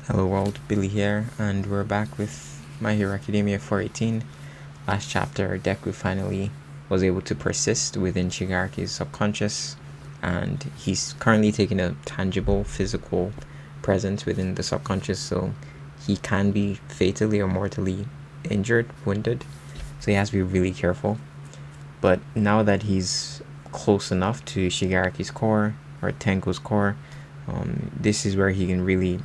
Hello world, Billy here, and we're back with My Hero Academia 418. Last chapter, Deku finally was able to persist within Shigaraki's subconscious, and he's currently taking a tangible physical presence within the subconscious, so he can be fatally or mortally injured, wounded, so he has to be really careful. But now that he's close enough to Shigaraki's core, or Tenko's core, this is where he can really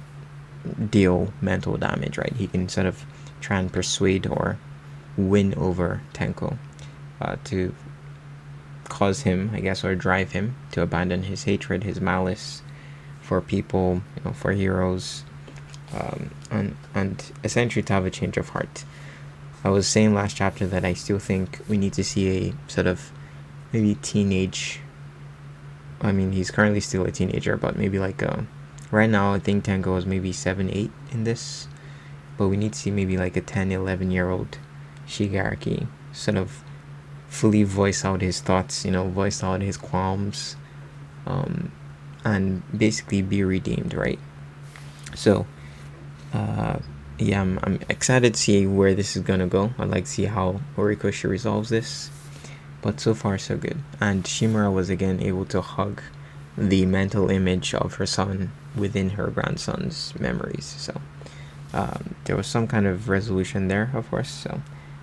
deal mental damage, right? He can sort of try and persuade or win over Tenko to cause him, I guess, or drive him to abandon his hatred, his malice for people, for heroes, and essentially to have a change of heart. I was saying last chapter that I still think we need to see a sort of maybe teenage. I mean, he's currently still a teenager, but maybe like right now I think Tenko is maybe 7, 8 in this, but we need to see maybe like a 10, 11-year-old Shigaraki sort of fully voice out his thoughts, voice out his qualms, and basically be redeemed, right? So, yeah, I'm excited to see where this is gonna go. I'd like to see how Horikoshi resolves this, but so far so good. And Shimura was again able to hug the mental image of her son within her grandson's memories. So there was some kind of resolution there, of course. So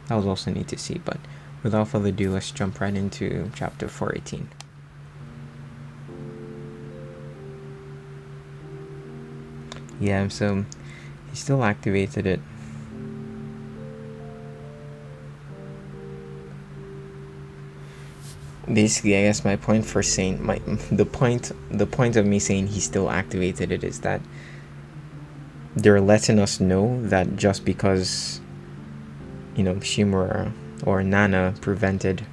that was also neat to see. But without further ado, let's jump right into chapter 418. Yeah, so he still activated it. Basically, I guess my point for saying the point of me saying he still activated it is that they're letting us know that just because Shimura or Nana prevented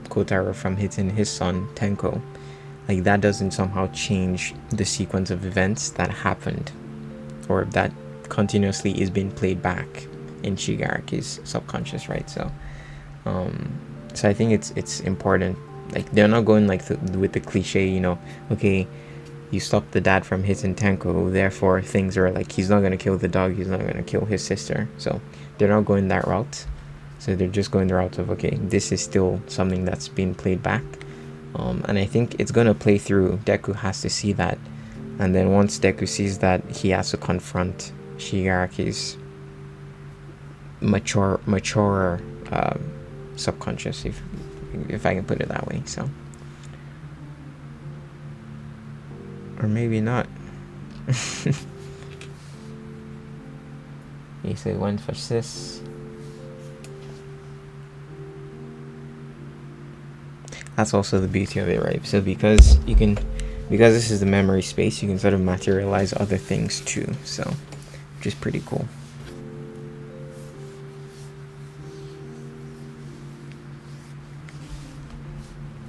Kotaro from hitting his son Tenko, like that doesn't somehow change the sequence of events that happened or that continuously is being played back in Shigaraki's subconscious, right? So I think it's important. Like they're not going like with the cliche, okay, you stopped the dad from hitting Tenko, therefore things are like he's not gonna kill the dog, he's not gonna kill his sister. So they're not going that route. So they're just going the route of, okay, this is still something that's being played back, and I think it's gonna play through. Deku has to see that, and then once Deku sees that, he has to confront Shigaraki's mature subconscious, if I can put it that way. So, or maybe not. You say one for sis. That's also the beauty of it, right? So because this is the memory space, you can sort of materialize other things too. So, which is pretty cool.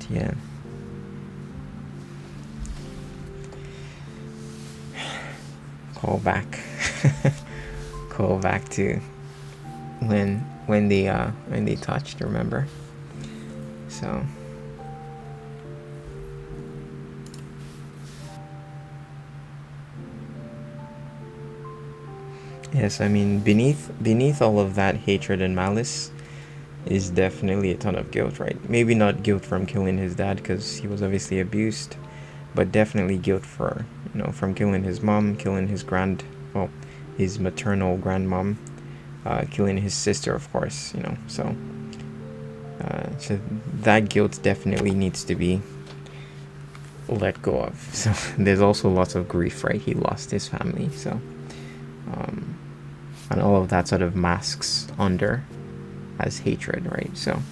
Yeah. Call back to when they touched, remember? So yes, I mean beneath all of that hatred and malice is definitely a ton of guilt, right? Maybe not guilt from killing his dad because he was obviously abused, but definitely guilt for from killing his mom, killing his his maternal grandmom, killing his sister, of course. So that guilt definitely needs to be let go of. So there's also lots of grief, right? He lost his family, so and all of that sort of masks under as hatred, right? So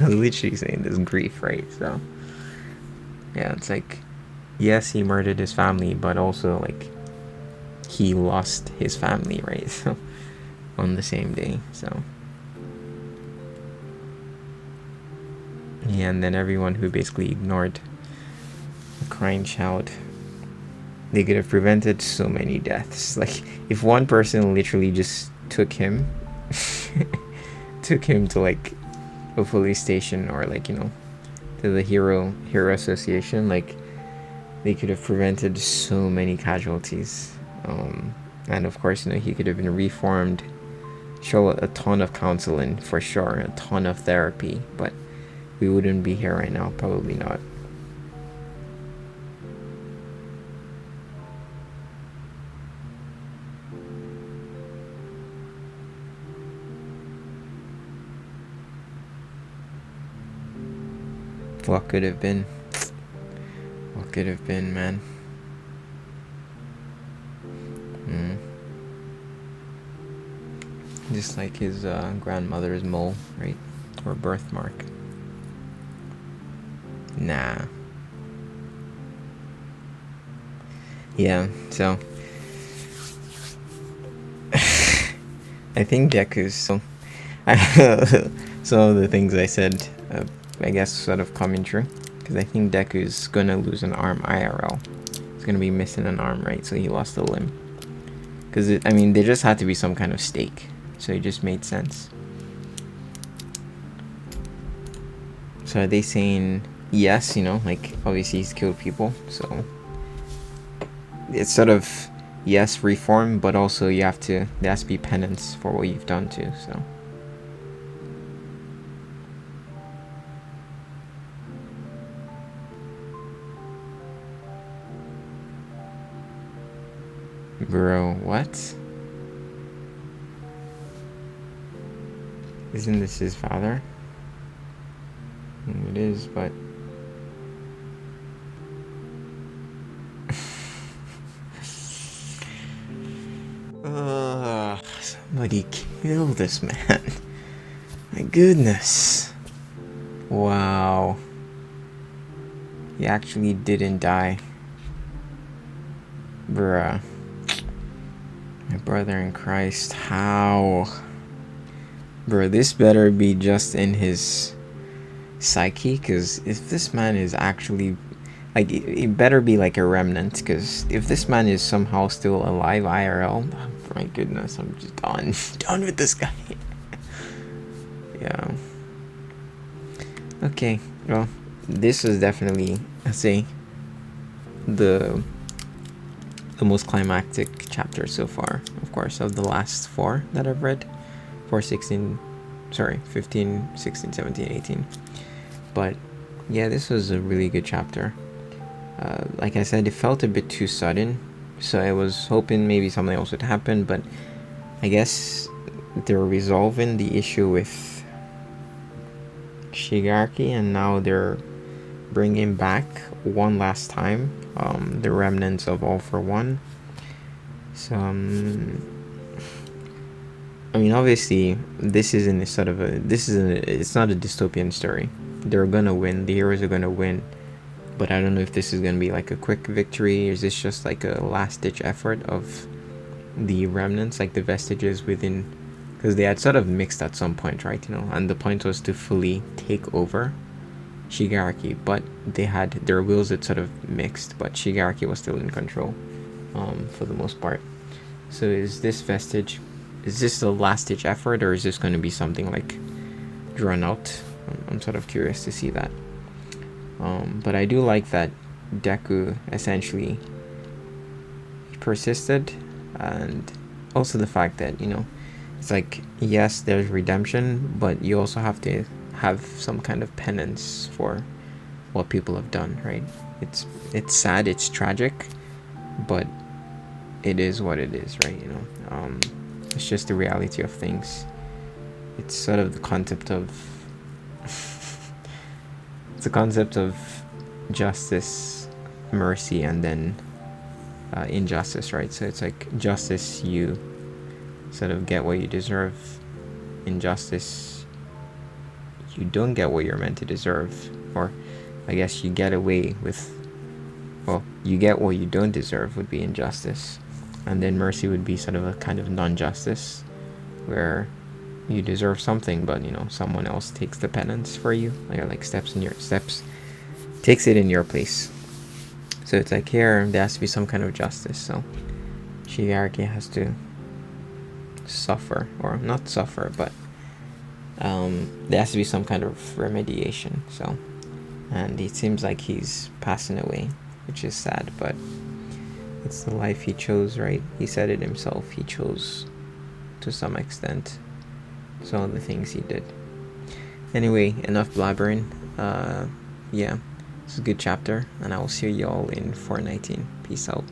I'm literally saying this grief, right? So yeah, it's like, yes, he murdered his family, but also like he lost his family, right? So on the same day. So yeah, and then everyone who basically ignored a crying child, they could have prevented so many deaths. Like if one person literally just took him to like a police station or like to the hero association, like they could have prevented so many casualties. And of course, he could have been reformed, show a ton of counseling for sure, a ton of therapy, but we wouldn't be here right now, probably not. What could have been? What could have been, man? Just like his grandmother's mole, right? Or birthmark. Nah. Yeah, so I think Deku's some of the things I said, I guess, sort of coming true, because I think Deku's gonna lose an arm IRL. He's gonna be missing an arm, right? So he lost a limb. Because there just had to be some kind of stake, so it just made sense. So are they saying yes? Like obviously he's killed people, so it's sort of yes, reform, but also there has to be penance for what you've done too. So bro, what? Isn't this his father? It is, but somebody kill this man. My goodness. Wow. He actually didn't die. Bruh. My brother in Christ. How? Bro, this better be just in his psyche, because if this man is actually, like, it better be like a remnant, because if this man is somehow still alive IRL, oh, my goodness, I'm just done with this guy. Yeah. Okay, well, this is definitely, I'd say, the most climactic chapter so far, of course, of the last 4 that I've read. 15, 16, 17, 18. But yeah, this was a really good chapter. Like I said, it felt a bit too sudden, so I was hoping maybe something else would happen, but I guess they're resolving the issue with Shigaraki, and now they're bringing back one last time the remnants of All for One. So obviously this isn't it's not a dystopian story. They're gonna win, the heroes are gonna win, but I don't know if this is gonna be like a quick victory, or is this just like a last ditch effort of the remnants, like the vestiges within, because they had sort of mixed at some point, right? And the point was to fully take over Shigaraki, but they had their wills that sort of mixed, but Shigaraki was still in control for the most part. So is this a last ditch effort, or is this going to be something like drawn out? I'm sort of curious to see that. But I do like that Deku essentially persisted, and also the fact that it's like, yes, there's redemption, but you also have to have some kind of penance for what people have done, right? It's sad, it's tragic, but it is what it is, right? It's just the reality of things. It's sort of the concept of justice, mercy, and then injustice, right? So it's like justice, you sort of get what you deserve. Injustice, you don't get what you're meant to deserve, or I guess you get away with, well, you get what you don't deserve would be injustice, and then mercy would be sort of a kind of non-justice, where you deserve something, but someone else takes the penance for you, like takes it in your place. So it's like, here there has to be some kind of justice. So Shigaraki has to suffer, or not suffer, but there has to be some kind of remediation. So, and it seems like he's passing away. which is sad, but it's the life he chose, right? He said it himself. He chose, to some extent, some of the things he did. Anyway, enough blabbering. Yeah, it's a good chapter, and I will see y'all in 419. Peace out.